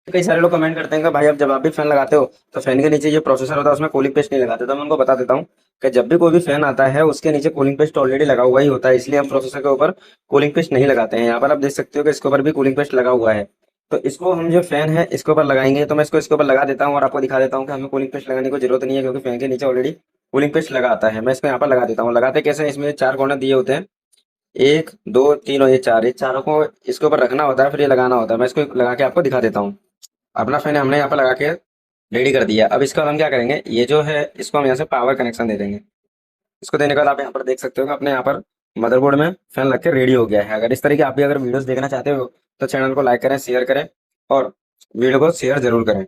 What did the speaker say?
कई सारे लोग कमेंट करते हैं कि भाई अब जब आप भी फैन लगाते हो तो फैन के नीचे जो प्रोसेसर होता है उसमें कूलिंग पेस्ट नहीं लगाते। तो मैं उनको बता देता हूँ कि जब भी कोई भी फैन आता है उसके नीचे कूलिंग पेस्ट ऑलरेडी लगा हुआ ही होता है, इसलिए हम प्रोसेसर के ऊपर कूलिंग पेस्ट नहीं लगाते हैं। यहाँ पर आप देख सकते हो कि इसके ऊपर भी कूलिंग पेस्ट लगा हुआ है। तो इसको हम जो फैन है इसके ऊपर लगाएंगे, तो मैं इसके ऊपर लगा देता हूँ और आपको दिखा देता हूँ कि हमें कूलिंग पेस्ट लगाने की जरूरत नहीं है, क्योंकि फैन के नीचे ऑलरेडी कूलिंग पेस्ट लगा आता है। मैं इसको यहाँ पर लगा देता हूँ। लगाते कैसे हैं, इसमें चार कॉर्नर दिए होते हैं, एक दो तीन और ये चार, ये चारों को इसके ऊपर रखना होता है, फिर ये लगाना होता है। मैं इसको लगा के आपको दिखा देता हूँ। अपना फैन हमने यहाँ पर लगा के रेडी कर दिया। अब इसका हम क्या करेंगे, ये जो है इसको हम यहाँ से पावर कनेक्शन दे देंगे। इसको देने के बाद आप यहाँ पर देख सकते हो कि अपने यहाँ पर मदरबोर्ड में फैन लग के रेडी हो गया है। अगर इस तरीके आप भी अगर वीडियोस देखना चाहते हो तो चैनल को लाइक करें, शेयर करें और वीडियो को शेयर जरूर करें।